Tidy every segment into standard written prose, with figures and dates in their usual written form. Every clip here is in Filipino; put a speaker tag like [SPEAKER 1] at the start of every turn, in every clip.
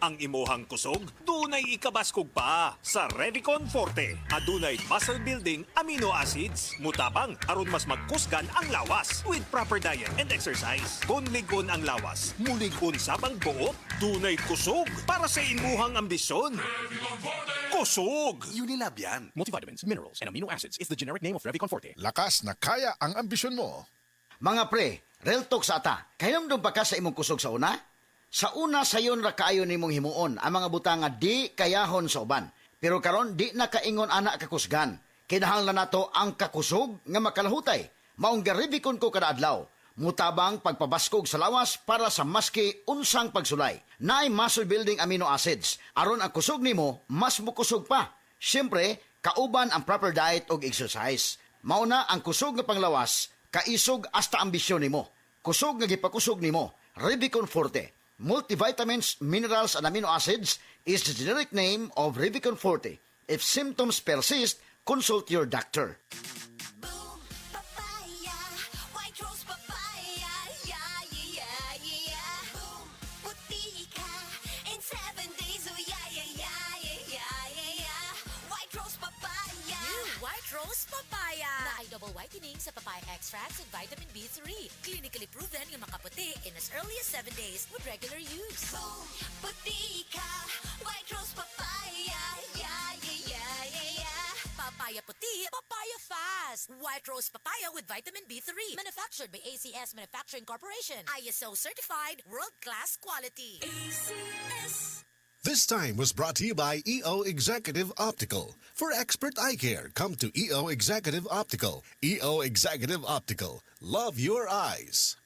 [SPEAKER 1] Ang imuhang kusog, dunay ikabaskog pa. Sa Revicon Forte, adunay muscle building amino acids. Mutabang aron mas magkusgan ang lawas with proper diet and exercise. Kung ligon ang lawas, muligon sabang buot, dunay kusog para sa imuhang ambisyon. Kusog!
[SPEAKER 2] Unilab yan.
[SPEAKER 3] Multivitamins, minerals, and amino acids is the generic name of Revicon Forte.
[SPEAKER 4] Lakas na kaya ang ambisyon mo.
[SPEAKER 2] Mga pre, real talk sa ata. Kayong ba ka sa imong kusog sa una? Sa una sayon ra kaayo nimong himuon ang mga butang nga di kayahon sa uban. Pero karon di na kaingon ana kakusgan. Kinahanglan nato ang kakusog nga makalahutay. Maong garibikon ko kada adlaw. Mutabang pagpabaskog sa lawas para sa maski unsang pagsulay. Naay muscle building amino acids. Aron ang kusog nimo mas mukusog pa. Siyempre, kauban ang proper diet og exercise. Mauna ang kusog nga panglawas, kaisog hasta ambisyon nimo. Kusog nga gipakusog nimo, Revicon Forte. Multivitamins, minerals, and amino acids is the generic name of Revicon Forte. If symptoms persist, consult your doctor.
[SPEAKER 5] Boom, papaya, white rose papaya, yeah, yeah, yeah. Boom, puti ka in 7 days, oh yeah, yeah, yeah, yeah, yeah, yeah. White rose papaya.
[SPEAKER 6] New White Rose Papaya na ay double whitening sa papaya extracts and vitamin B3. Clinically proven yung makaputi in as early as 7 days with regular use.
[SPEAKER 5] Boom, puti ka, white rose papaya, yeah, yeah, yeah, yeah, yeah.
[SPEAKER 6] Papaya puti, papaya fast. White Rose Papaya with vitamin B3. Manufactured by ACS Manufacturing Corporation. ISO certified, world-class quality.
[SPEAKER 5] ACS.
[SPEAKER 4] This time was brought to you by EO Executive Optical. For expert eye care, come to EO Executive Optical. EO Executive Optical. Love your eyes.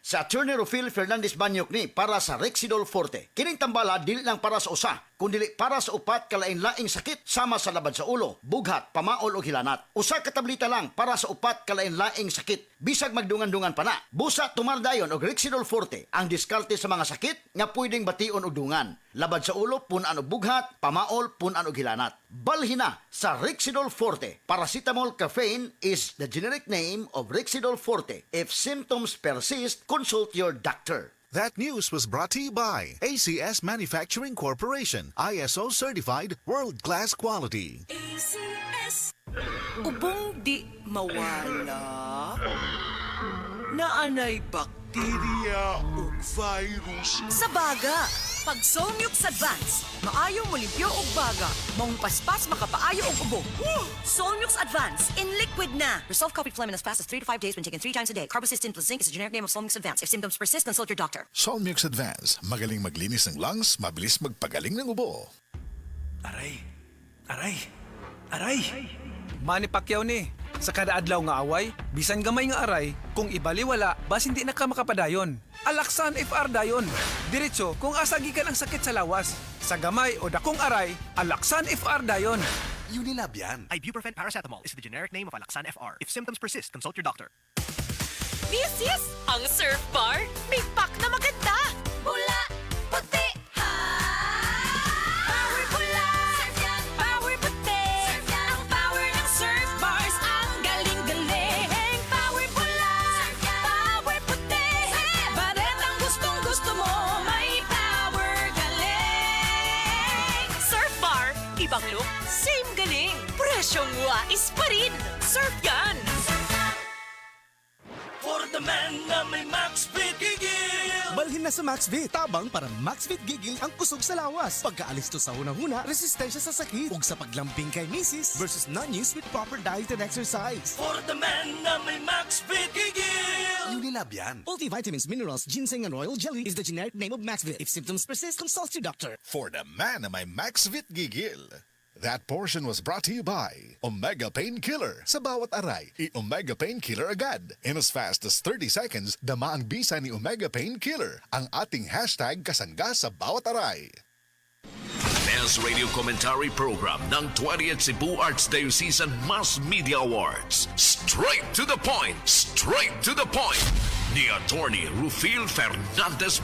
[SPEAKER 2] Sa Attorney Rufil Fernandez Banyok ni para sa Rexidol Forte. Kining tambala dili lang para sa usa, kundi para sa upat kalain-laing sakit sama sa labad sa ulo, bughat, pamaol o hilanat. Usa ka tableta lang para sa upat kalain-laing sakit. Bisag magdungan-dungan pa na. Busa tumardayon og Rexidol Forte ang diskarte sa mga sakit nga pwedeng bation og dungan. Labad sa ulo punan og bughat, pamaol punan og hilanat. Balhina sa Rexidol Forte. Paracetamol caffeine is the generic name of Rexidol Forte. If symptoms persist, consult your doctor.
[SPEAKER 7] That news was brought to you by ACS Manufacturing Corporation, ISO certified, world-class quality.
[SPEAKER 5] ACS.
[SPEAKER 8] Ubong di mawala. Naanay bakterya o virus.
[SPEAKER 9] Sa baga, pag Solmux Advance, maayo mo limpyo og baga, maong paspas makapaayo og ubo. Solmux Advance, in liquid na.
[SPEAKER 6] Resolve coffee phlegm in as fast as 3 to 5 days when taken 3 times a day. Carbocisteine plus zinc is the generic name of Solmux Advance. If symptoms persist, consult your doctor.
[SPEAKER 4] Solmux Advance. Magaling maglinis ng lungs, mabilis magpagaling ng ubo.
[SPEAKER 10] Aray! Aray! Aray! Manny Pacquiao ni. Sa kada adlaw nga away, bisan gamay nga aray, kung ibaliwala, bas hindi na ka makapadayon. Alaksan FR dayon. Diretso kung asagikan ang sakit sa lawas. Sa gamay o dakong aray, Alaksan FR dayon.
[SPEAKER 2] Unilab yan.
[SPEAKER 3] Ibuprofen paracetamol is the generic name of Alaksan FR. If symptoms persist, consult your doctor.
[SPEAKER 6] Yes! Ang Surf Bar, may pack na maganda!
[SPEAKER 5] Bula, puti, ha! Power bula, surf yan, power puti. Surf yan, ang power ng surf bars, ang galing-galing. Power bula, surf yan, power puti. Baret ang gustong-gusto mo, may power galing.
[SPEAKER 6] Surf Bar, ibang look, same galing. Presyong wais pa rin. Surf yan!
[SPEAKER 8] For the man na may Max Fit Gigil.
[SPEAKER 3] Balhin na sa MaxVit. Tabang para MaxVit gigil ang kusog sa lawas. Pagkaalis to sa hunang-huna, resistensya sa sakit. Ug sa paglambing kay misis versus non-use with proper diet and exercise.
[SPEAKER 8] For the man na may Max Fit Gigil.
[SPEAKER 2] Unilab yan.
[SPEAKER 3] Multivitamins, minerals, ginseng, and royal jelly is the generic name of MaxVit. If symptoms persist, consult your doctor.
[SPEAKER 4] For the man na may MaxVit gigil. That portion was brought to you by Omega Painkiller. Sa bawat aray, i-Omega Painkiller agad. In as fast as 30 seconds, dama ang bisa ni Omega Painkiller. Ang ating hashtag kasangga sa bawat aray.
[SPEAKER 11] Best Radio Commentary Program ng 20th Cebu Arts Diocesan Mass Media Awards. Straight to the point! Straight to the point! Ni Attorney Rufil Fernandez